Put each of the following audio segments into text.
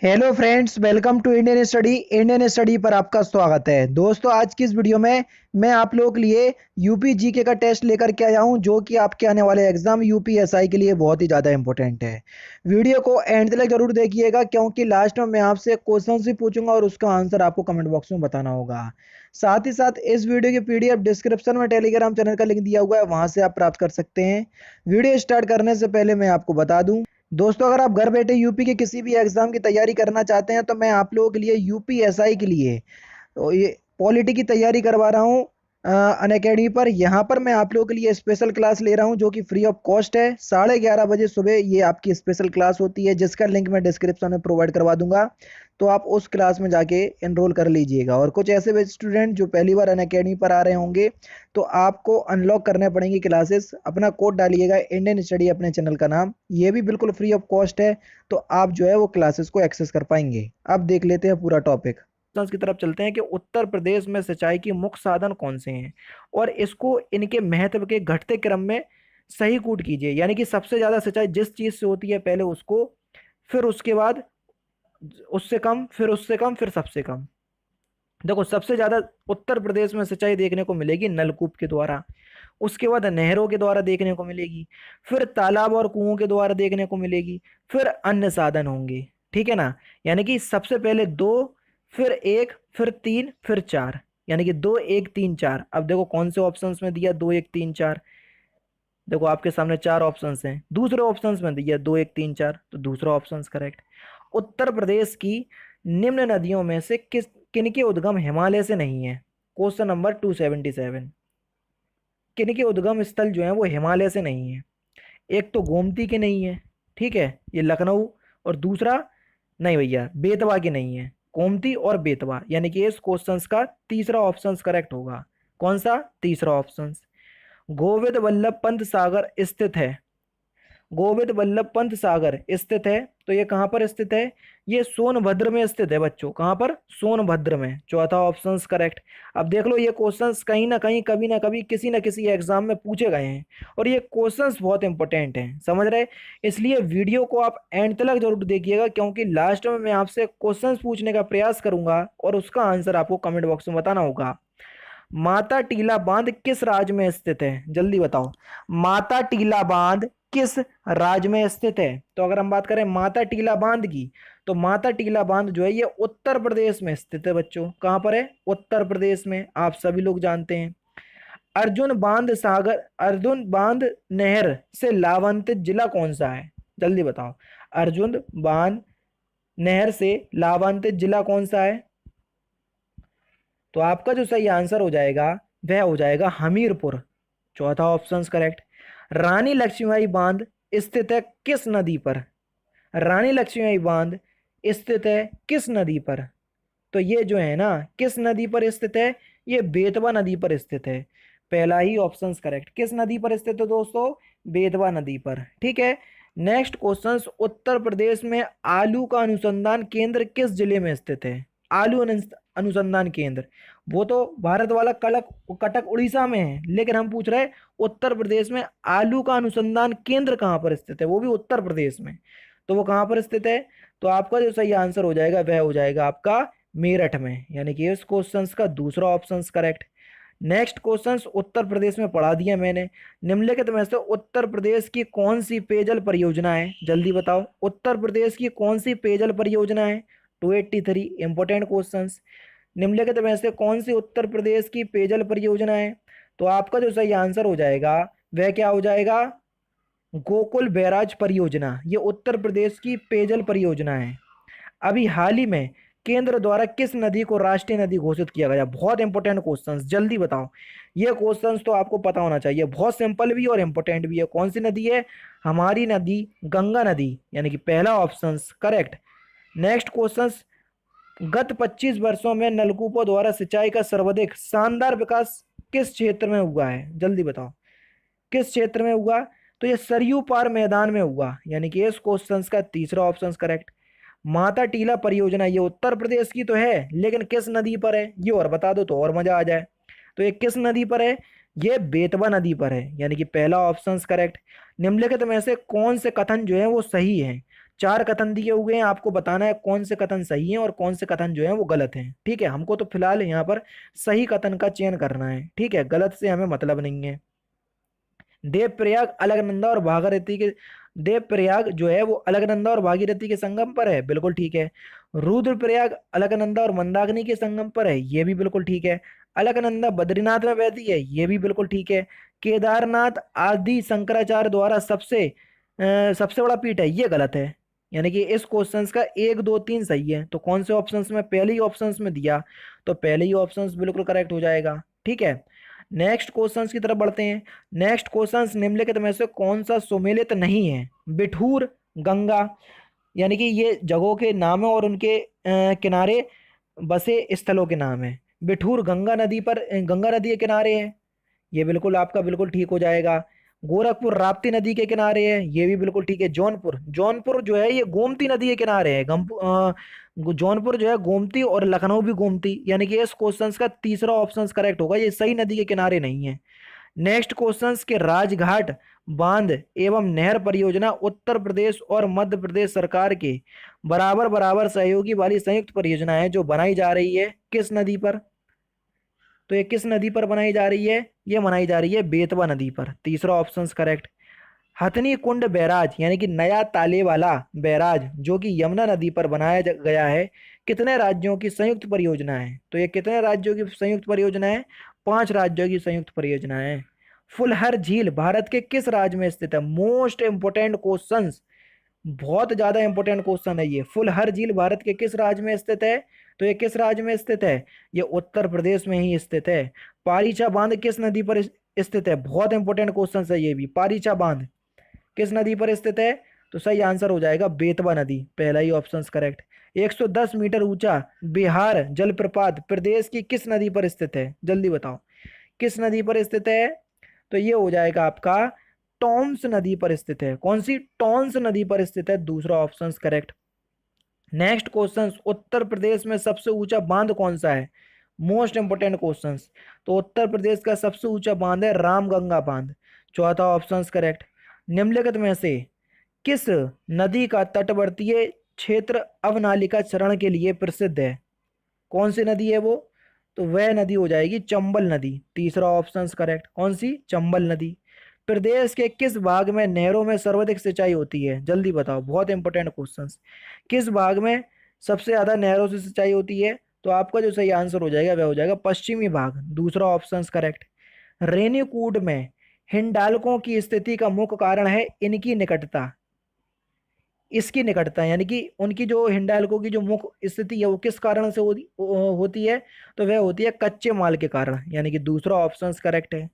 Hello friends, welcome to Indian study पर आपका स्वागत है। दोस्तों, आज की इस वीडियो में मैं आप लोगों के लिए यूपी जीके का टेस्ट लेकर के आया हूं, जो कि आपके आने वाले एग्जाम यूपीएसआई के लिए बहुत ही ज़्यादा इंपॉर्टेंट है। वीडियो को एंड तक जरूर देखिएगा, क्योंकि लास्ट में मैं आपसे क्वेश्चन भी पूछूंगा और उसका आंसर आपको कमेंट बॉक्स में बताना होगा। साथ ही साथ इस वीडियो की पीडीएफ डिस्क्रिप्शन में टेलीग्राम चैनल का लिंक दिया हुआ है, वहां से आप प्राप्त कर सकते हैं। वीडियो स्टार्ट करने से पहले मैं आपको बता दूं, दोस्तों, अगर आप घर बैठे यूपी के किसी भी एग्जाम की तैयारी करना चाहते हैं तो मैं आप लोगों के लिए यूपीएसआई के लिए तो ये पॉलिटी की तैयारी करवा रहा हूँ अनअकैडमी पर। यहाँ पर मैं आप लोगों के लिए स्पेशल क्लास ले रहा हूँ, जो कि फ्री ऑफ कॉस्ट है। 11:30 बजे सुबह ये आपकी स्पेशल क्लास होती है, जिसका लिंक मैं डिस्क्रिप्शन में प्रोवाइड करवा दूंगा। तो आप उस क्लास में जाके एनरोल कर लीजिएगा। और कुछ ऐसे भी स्टूडेंट जो पहली बार अनअकैडमी पर आ रहे होंगे, तो आपको अनलॉक करने पड़ेंगी क्लासेस। अपना कोड डालिएगा इंडियन स्टडी, अपने चैनल का नाम, ये भी बिल्कुल फ्री ऑफ कॉस्ट है। तो आप जो है वो क्लासेस को एक्सेस कर पाएंगे। अब देख लेते हैं पूरा टॉपिक। की तरफ चलते हैं कि उत्तर प्रदेश में सिंचाई की मुख्य साधन कौन से हैं, और इसको इनके महत्व के घटते क्रम में सही कूट कीजिए। यानी कि सबसे ज्यादा सिंचाई जिस चीज से होती है पहले उसको, फिर उसके बाद उससे कम, फिर उससे कम, फिर सबसे कम। देखो, सबसे ज्यादा उत्तर प्रदेश में सिंचाई देखने को मिलेगी नलकूप के द्वारा, उसके बाद नहरों के द्वारा देखने को मिलेगी, फिर तालाब और कुओं के द्वारा देखने को मिलेगी, फिर अन्य साधन होंगे। ठीक है ना। यानी कि सबसे पहले दो, फिर एक, फिर तीन, फिर चार। यानी कि दो, एक, तीन, चार। अब देखो कौन से ऑप्शंस में दिया दो, एक, तीन, चार। देखो आपके सामने चार ऑप्शंस हैं, दूसरे ऑप्शंस में दिया दो, एक, तीन, चार, तो दूसरा ऑप्शन करेक्ट। उत्तर प्रदेश की निम्न नदियों में से किनके उद्गम हिमालय से नहीं है? Question number 277। किनके उद्गम स्थल जो है वो हिमालय से नहीं है? एक तो गोमती के नहीं है, ठीक है, ये लखनऊ। और दूसरा, नहीं भैया, बेतवा के नहीं है। गोमती और बेतवा, यानी कि इस क्वेश्चन का तीसरा ऑप्शन करेक्ट होगा। कौन सा? तीसरा ऑप्शन। गोविंद वल्लभ पंत सागर स्थित है। गोविंद वल्लभ पंत सागर स्थित है, तो ये कहाँ पर स्थित है? ये सोनभद्र में स्थित है बच्चों। कहाँ पर? सोनभद्र में। चौथा ऑप्शन करेक्ट। अब देख लो, ये क्वेश्चंस कहीं ना कहीं, कभी ना कभी, किसी ना किसी एग्जाम में पूछे गए हैं, और ये क्वेश्चंस बहुत इंपॉर्टेंट हैं, समझ रहे? इसलिए वीडियो को आप एंड तक जरूर देखिएगा, क्योंकि लास्ट में मैं आपसे क्वेश्चंस पूछने का प्रयास करूंगा और उसका आंसर आपको कमेंट बॉक्स में बताना होगा। माता टीला बांध किस राज्य में स्थित है? जल्दी बताओ, माता टीला बांध किस राज्य में स्थित है? तो अगर हम बात करें माता टीला बांध की, तो माता टीला बांध जो है ये उत्तर प्रदेश में स्थित है बच्चों। कहां पर है? उत्तर प्रदेश में, आप सभी लोग जानते हैं। अर्जुन बांध नहर से लाभान्वित जिला कौन सा है? जल्दी बताओ, अर्जुन बांध नहर से लाभान्वित जिला कौन सा है? तो आपका जो सही आंसर हो जाएगा वह हो जाएगा हमीरपुर। चौथा ऑप्शन करेक्ट। रानी लक्ष्मीबाई बांध स्थित है किस नदी पर? रानी लक्ष्मीबाई बांध स्थित है किस नदी पर? तो ये जो है ना, किस नदी पर स्थित है? ये बेतवा नदी पर स्थित है। पहला ही ऑप्शन करेक्ट। किस नदी पर स्थित है दोस्तों? बेतवा नदी पर। ठीक है। नेक्स्ट क्वेश्चन, उत्तर प्रदेश में आलू का अनुसंधान केंद्र किस जिले में स्थित है? आलू अनुसंधान केंद्र, वो तो भारत वाला कटक उड़ीसा में है, लेकिन हम पूछ रहे हैं उत्तर प्रदेश में आलू का अनुसंधान केंद्र कहाँ पर स्थित है, वो भी उत्तर प्रदेश में। तो वो कहाँ पर स्थित है? तो आपका जो सही आंसर हो जाएगा वह हो जाएगा आपका मेरठ में। यानी कि इस क्वेश्चन का दूसरा option correct. Next question Uttar Pradesh में पढ़ा दिया मैंने। निम्नलिखित में से उत्तर प्रदेश की कौन सी पेयजल परियोजना है? जल्दी बताओ, उत्तर प्रदेश की कौन सी पेयजल परियोजना है? 283 इंपोर्टेंट क्वेश्चन। निम्नलिखित में से कौन सी उत्तर प्रदेश की पेयजल परियोजना है? तो आपका जो सही आंसर हो जाएगा वह क्या हो जाएगा? गोकुल बैराज परियोजना। ये उत्तर प्रदेश की पेयजल परियोजना है। अभी हाल ही में केंद्र द्वारा किस नदी को राष्ट्रीय नदी घोषित किया गया? बहुत इंपॉर्टेंट क्वेश्चंस, जल्दी बताओ। ये क्वेश्चंस तो आपको पता होना चाहिए, बहुत सिंपल भी और इंपॉर्टेंट भी है। कौन सी नदी है? हमारी नदी, गंगा नदी। यानी कि पहला ऑप्शन करेक्ट। नेक्स्ट क्वेश्चंस, गत 25 वर्षों में नलकूपों द्वारा सिंचाई का सर्वाधिक शानदार विकास किस क्षेत्र में हुआ है? जल्दी बताओ, किस क्षेत्र में हुआ? तो ये सरयू पार मैदान में हुआ। यानी कि इस क्वेश्चन का तीसरा ऑप्शन करेक्ट। माता टीला परियोजना ये उत्तर प्रदेश की तो है, लेकिन किस नदी पर है ये और बता दो तो और मजा आ जाए। तो ये किस नदी पर है? ये बेतवा नदी पर है। यानी कि पहला ऑप्शन करेक्ट। निम्नलिखित में से कौन से कथन जो है वो सही है? 4 कथन दिए हुए हैं, आपको बताना है कौन से कथन सही हैं और कौन से कथन जो है वो गलत हैं। ठीक है, हमको तो फिलहाल यहाँ पर सही कथन का चयन करना है। ठीक है, गलत से हमें मतलब नहीं है। देवप्रयाग अलकनंदा और भागीरथी के देवप्रयाग जो है वो अलकनंदा और भागीरथी के संगम पर है, बिल्कुल ठीक है। रुद्रप्रयाग अलकनंदा और मंदाकिनी के संगम पर है, ये भी बिल्कुल ठीक है। अलकनंदा बद्रीनाथ में बहती है, ये भी बिल्कुल ठीक है। केदारनाथ आदि शंकराचार्य द्वारा सबसे बड़ा पीठ है, ये गलत है। यानी कि इस क्वेश्चंस का 1 2 3 सही है। तो कौन से ऑप्शंस में, पहले ही ऑप्शंस में दिया, तो पहले ही ऑप्शंस बिल्कुल करेक्ट हो जाएगा। ठीक है, नेक्स्ट क्वेश्चंस की तरफ बढ़ते हैं। नेक्स्ट क्वेश्चंस निम्नलिखित में से कौन सा सुमेलित नहीं है? बिठूर, गंगा, यानी कि ये जगहों के नाम है और उनके किनारे बसे स्थलों के नाम है। बिठूर गंगा नदी पर, गंगा नदी के किनारे है, ये बिल्कुल आपका बिल्कुल ठीक हो जाएगा। गोरखपुर राप्ती नदी के किनारे है, ये भी बिल्कुल ठीक है। जौनपुर, जौनपुर जो है ये गोमती नदी के किनारे है। जौनपुर जो है गोमती और लखनऊ भी गोमती, यानी कि इस क्वेश्चंस का तीसरा ऑप्शन करेक्ट होगा, ये सही नदी के किनारे नहीं है। नेक्स्ट क्वेश्चंस के राजघाट बांध एवं नहर परियोजना उत्तर प्रदेश और मध्य प्रदेश सरकार के बराबर बराबर सहयोगी वाली संयुक्त परियोजना है जो बनाई जा रही है किस नदी पर? तो ये किस नदी पर बनाई जा रही है? ये बनाई जा रही है बेतवा नदी पर, तीसरा ऑप्शन करेक्ट। हथनी कुंड बैराज यानी कि नया ताले वाला बैराज जो कि यमुना नदी पर बनाया गया है, कितने राज्यों की संयुक्त परियोजना है? तो ये कितने राज्यों की संयुक्त परियोजना है? 5 राज्यों की संयुक्त परियोजना है। फुलहर झील भारत के किस राज्य में स्थित है? मोस्ट इंपोर्टेंट क्वेश्चन, बहुत ज्यादा इंपॉर्टेंट क्वेश्चन है ये। फुलहर झील भारत के किस राज्य में स्थित है? तो ये किस राज्य में स्थित है? ये उत्तर प्रदेश में ही स्थित है। पारीछा बांध किस नदी पर स्थित है? बहुत इंपॉर्टेंट क्वेश्चन है ये भी। पारीछा बांध किस नदी पर स्थित है? तो सही आंसर हो जाएगा बेतवा नदी, पहला ही ऑप्शन करेक्ट। 110 मीटर ऊंचा बिहार जलप्रपात प्रदेश की किस नदी पर स्थित है? जल्दी बताओ किस नदी पर स्थित है? तो ये हो जाएगा आपका टॉम्स नदी पर स्थित है। कौन सी? टॉन्स नदी पर स्थित है, दूसरा option correct. Next question, Uttar Pradesh में सबसे ऊंचा बांध कौन सा है? Most important question. तो उत्तर प्रदेश का सबसे ऊंचा बांध है रामगंगा बांध, चौथा ऑप्शन करेक्ट। निम्नलिखित में से किस नदी का तटवर्तीय क्षेत्र अवनालिका चरण के लिए प्रसिद्ध है? कौन सी नदी है वो? तो वह नदी हो जाएगी चंबल नदी, तीसरा ऑप्शन करेक्ट। कौन सी? चंबल नदी। प्रदेश के किस भाग में नहरों में सर्वाधिक सिंचाई होती है? जल्दी बताओ, बहुत इंपॉर्टेंट क्वेश्चंस। किस भाग में सबसे ज्यादा नहरों से सिंचाई होती है? तो आपका जो सही आंसर हो जाएगा वह हो जाएगा पश्चिमी भाग, दूसरा ऑप्शन करेक्ट। रेनीकूट में हिंडाल्कों की स्थिति का मुख्य कारण है इनकी निकटता, इसकी निकटता, यानी कि उनकी जो हिंडाल्को की जो मुख्य स्थिति है वो किस कारण से होती है? तो वह होती है कच्चे माल के कारण, यानी कि दूसरा ऑप्शन करेक्ट है।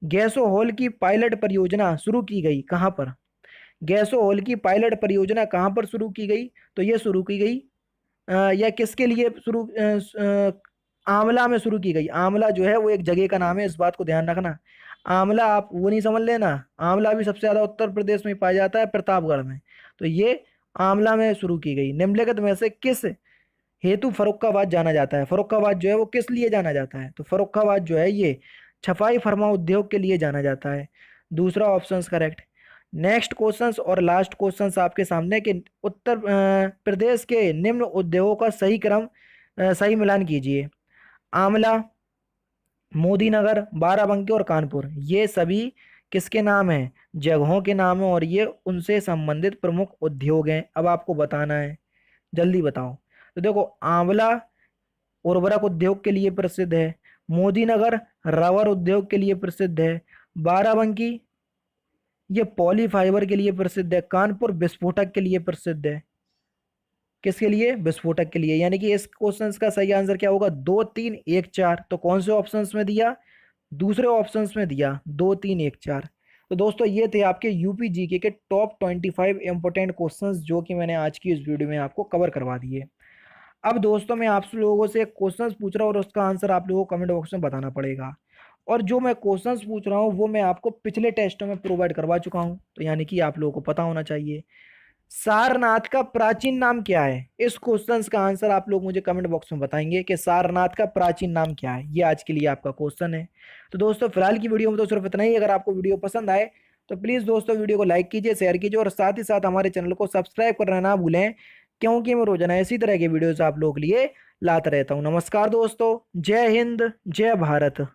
गैसो हॉल की पायलट परियोजना शुरू की गई कहाँ पर? गैसो हॉल की पायलट परियोजना कहाँ पर शुरू की गई? तो ये शुरू की गई या किसके लिए शुरू आंवला में शुरू की गई। आंवला जो है वो एक जगह का नाम है, इस बात को ध्यान रखना। आंवला आप वो नहीं समझ लेना, आंवला भी सबसे ज्यादा उत्तर प्रदेश में पाया जाता है, प्रतापगढ़ में। तो ये आंवला में शुरू की गई। निम्नलिखित में से किस हेतु फर्रुखाबाद जाना जाता है? फर्रुखाबाद जो है वो किस लिए जाना जाता है? तो फर्रुखाबाद जो है ये छपाई फरमा उद्योग के लिए जाना जाता है, दूसरा ऑप्शन करेक्ट। नेक्स्ट क्वेश्चंस और लास्ट क्वेश्चंस आपके सामने कि उत्तर प्रदेश के निम्न उद्योगों का सही क्रम, सही मिलान कीजिए। आंवला, मोदीनगर, बाराबंकी और कानपुर, ये सभी किसके नाम हैं? जगहों के नाम हैं और ये उनसे संबंधित प्रमुख उद्योग हैं। अब आपको बताना है, जल्दी बताओ। तो देखो, आंवला उर्वरक उद्योग के लिए प्रसिद्ध है, मोदीनगर रबर उद्योग के लिए प्रसिद्ध है, बाराबंकी ये पॉली फाइबर के लिए प्रसिद्ध है, कानपुर विस्फोटक के लिए प्रसिद्ध है। किसके लिए? विस्फोटक के लिए। यानी कि इस क्वेश्चन का सही आंसर क्या होगा? 2 3 1 4। तो कौन से ऑप्शंस में दिया? दूसरे ऑप्शंस में दिया 2 3 1 4। तो दोस्तों ये थे आपके यूपी जीके के टॉप 25 इंपोर्टेंट क्वेश्चंस जो कि मैंने आज की इस वीडियो में आपको कवर करवा दिए। अब दोस्तों मैं आप लोगों से क्वेश्चंस पूछ रहा हूँ और उसका आंसर आप लोगों को कमेंट बॉक्स में बताना पड़ेगा। और जो मैं क्वेश्चंस पूछ रहा हूँ वो मैं आपको पिछले टेस्टों में प्रोवाइड करवा चुका हूँ, तो यानी कि आप लोगों को पता होना चाहिए। सारनाथ का प्राचीन नाम क्या है? इस क्वेश्चंस का आंसर आप लोग मुझे कमेंट बॉक्स में बताएंगे कि सारनाथ का प्राचीन नाम क्या है। ये आज के लिए आपका क्वेश्चन है। तो दोस्तों फिलहाल की वीडियो में तो सिर्फ इतना ही। अगर आपको वीडियो पसंद आए तो प्लीज़ दोस्तों वीडियो को लाइक कीजिए, शेयर कीजिए और साथ ही साथ हमारे चैनल को सब्सक्राइब करना ना भूलें, क्योंकि मैं रोजाना इसी तरह के वीडियोस आप लोग के लिए लाता रहता हूँ। नमस्कार दोस्तों, जय हिंद, जय भारत।